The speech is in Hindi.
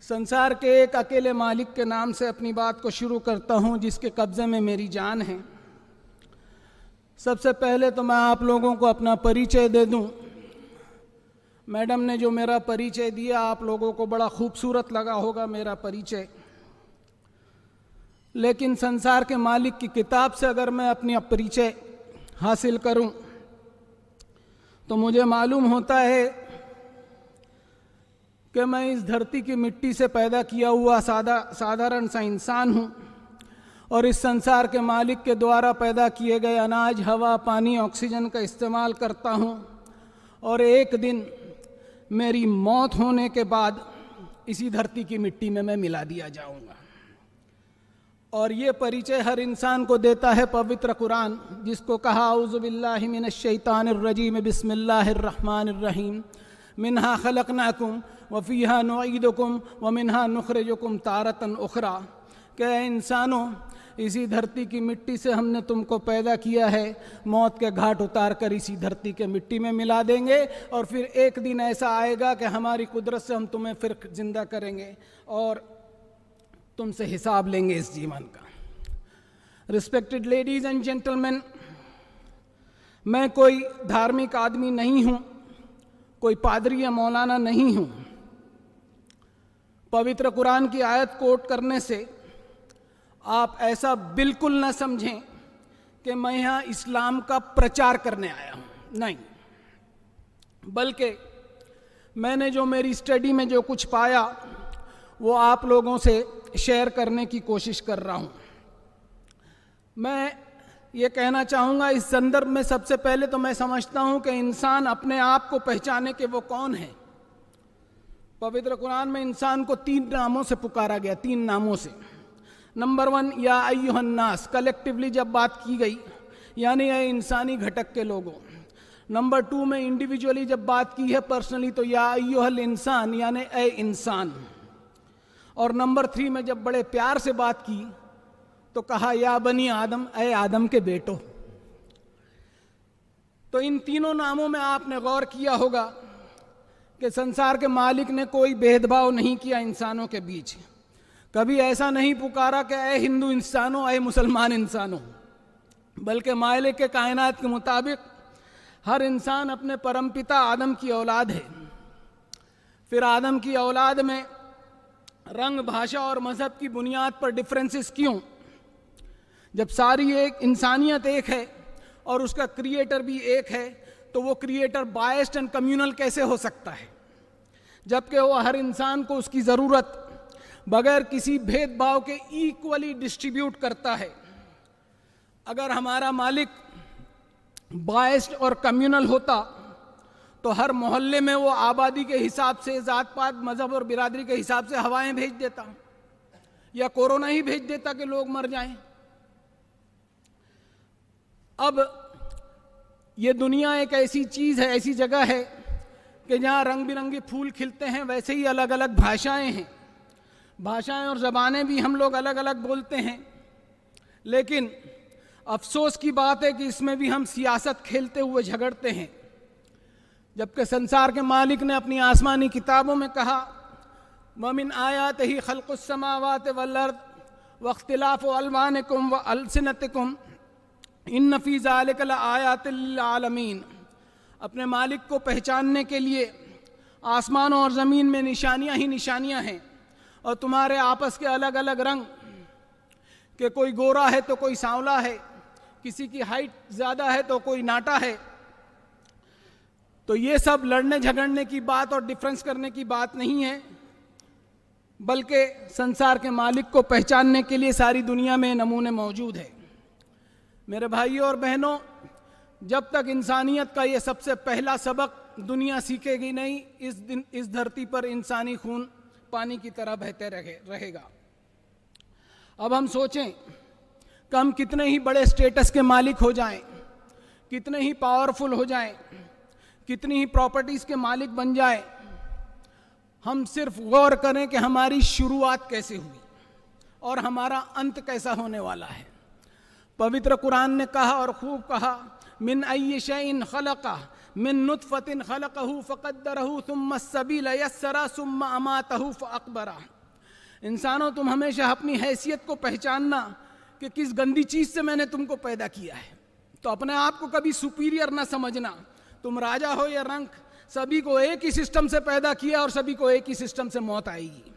संसार के एक अकेले मालिक के नाम से अपनी बात को शुरू करता हूं, जिसके कब्जे में मेरी जान है। सबसे पहले तो मैं आप लोगों को अपना परिचय दे दूं। मैडम ने जो मेरा परिचय दिया, आप लोगों को बड़ा खूबसूरत लगा होगा मेरा परिचय, लेकिन संसार के मालिक की किताब से अगर मैं अपनी परिचय हासिल करूं तो मुझे मालूम होता है कि मैं इस धरती की मिट्टी से पैदा किया हुआ साधारण सा इंसान हूं और इस संसार के मालिक के द्वारा पैदा किए गए अनाज, हवा, पानी, ऑक्सीजन का इस्तेमाल करता हूं और एक दिन मेरी मौत होने के बाद इसी धरती की मिट्टी में मैं मिला दिया जाऊंगा। और ये परिचय हर इंसान को देता है पवित्र कुरान, जिसको कहा औज़ु बिल्लाहि मिनश शैतानिर रजीम बिस्मिल्लाहिर रहमानिर रहीम मिन्हा खलकनाकुम व फीहा नुईदुकुम व मिन्हा नुखरिजुकुम तारतन उखरा। कि इंसानों, इसी धरती की मिट्टी से हमने तुमको पैदा किया है, मौत के घाट उतार कर इसी धरती के मिट्टी में मिला देंगे और फिर एक दिन ऐसा आएगा कि हमारी कुदरत से हम तुम्हें फिर जिंदा करेंगे और तुमसे हिसाब लेंगे इस जीवन का। रिस्पेक्टेड लेडीज एंड जेंटलमैन, मैं कोई धार्मिक आदमी नहीं हूं, कोई पादरी या मौलाना नहीं हूं। पवित्र कुरान की आयत कोट करने से आप ऐसा बिल्कुल न समझें कि मैं यहां इस्लाम का प्रचार करने आया हूं, नहीं, बल्कि मैंने जो मेरी स्टडी में जो कुछ पाया वो आप लोगों से शेयर करने की कोशिश कर रहा हूं। मैं ये कहना चाहूँगा इस संदर्भ में, सबसे पहले तो मैं समझता हूँ कि इंसान अपने आप को पहचाने कि वो कौन है। पवित्र कुरान में इंसान को 3 नामों से पुकारा गया, 3 नामों से। नंबर 1, या अय्युहन्नास, कलेक्टिवली जब बात की गई, यानी ये इंसानी घटक के लोगों। नंबर 2 में इंडिविजुअली जब बात की है, पर्सनली, तो या अय्युहल इंसान, यानी ए इंसान। और नंबर 3 में जब बड़े प्यार से बात की तो कहा या बनी आदम, ए आदम के बेटो। तो इन तीनों नामों में आपने गौर किया होगा कि संसार के मालिक ने कोई भेदभाव नहीं किया इंसानों के बीच। कभी ऐसा नहीं पुकारा कि ए हिंदू इंसानों, ए मुसलमान इंसानों, बल्कि मालिक के कायनात के मुताबिक हर इंसान अपने परमपिता आदम की औलाद है। फिर आदम की औलाद में रंग, भाषा और मजहब की बुनियाद पर डिफरेंसेस क्यों? जब सारी एक इंसानियत एक है और उसका क्रिएटर भी एक है, तो वो क्रिएटर बायस्ड एंड कम्युनल कैसे हो सकता है, जबकि वो हर इंसान को उसकी ज़रूरत बगैर किसी भेदभाव के इक्वली डिस्ट्रीब्यूट करता है। अगर हमारा मालिक बायस्ड और कम्युनल होता तो हर मोहल्ले में वो आबादी के हिसाब से, जात पात, मजहब और बिरादरी के हिसाब से हवाएं भेज देता या कोरोना ही भेज देता कि लोग मर जाएं। अब ये दुनिया एक ऐसी चीज है, ऐसी जगह है कि जहां रंग बिरंगे फूल खिलते हैं, वैसे ही अलग अलग भाषाएं हैं। भाषाएं और जबानें भी हम लोग अलग अलग बोलते हैं, लेकिन अफसोस की बात है कि इसमें भी हम सियासत खेलते हुए झगड़ते हैं। जबकि संसार के मालिक ने अपनी आसमानी किताबों में कहा, वमिन आयातिही खल्कुस समावाति वल अर्द वख्तिलाफु अलवानिकुम व अलसिनतिकुम इन्न फी ज़ालिका लआयातिल लिल आलमीन। अपने मालिक को पहचानने के लिए आसमानों और ज़मीन में निशानियां ही निशानियां हैं, और तुम्हारे आपस के अलग अलग रंग, कि कोई गोरा है तो कोई सांवला है, किसी की हाइट ज़्यादा है तो कोई नाटा है। तो ये सब लड़ने झगड़ने की बात और डिफरेंस करने की बात नहीं है, बल्कि संसार के मालिक को पहचानने के लिए सारी दुनिया में नमूने मौजूद है। मेरे भाइयों और बहनों, जब तक इंसानियत का ये सबसे पहला सबक दुनिया सीखेगी नहीं, इस धरती पर इंसानी खून पानी की तरह बहते रहेगा। अब हम सोचें कि हम कितने ही बड़े स्टेटस के मालिक हो जाएं, कितने ही पावरफुल हो जाएं, कितनी ही प्रॉपर्टीज के मालिक बन जाए, हम सिर्फ गौर करें कि हमारी शुरुआत कैसे हुई और हमारा अंत कैसा होने वाला है। पवित्र कुरान ने कहा और खूब कहा, मिन अय्यि शैइन खलक़ा मिन नुतफ़तिन खलक़हु फ़क़द्दरहु सुम्मा अस्सबीला यस्सरा सुम्मा अमातहु फ़अक़बरा। इंसानों, तुम हमेशा अपनी हैसियत को पहचानना कि किस गंदी चीज से मैंने तुमको पैदा किया है। तो अपने आप को कभी सुपीरियर ना समझना। तुम राजा हो या रंक, सभी को एक ही सिस्टम से पैदा किया और सभी को एक ही सिस्टम से मौत आएगी।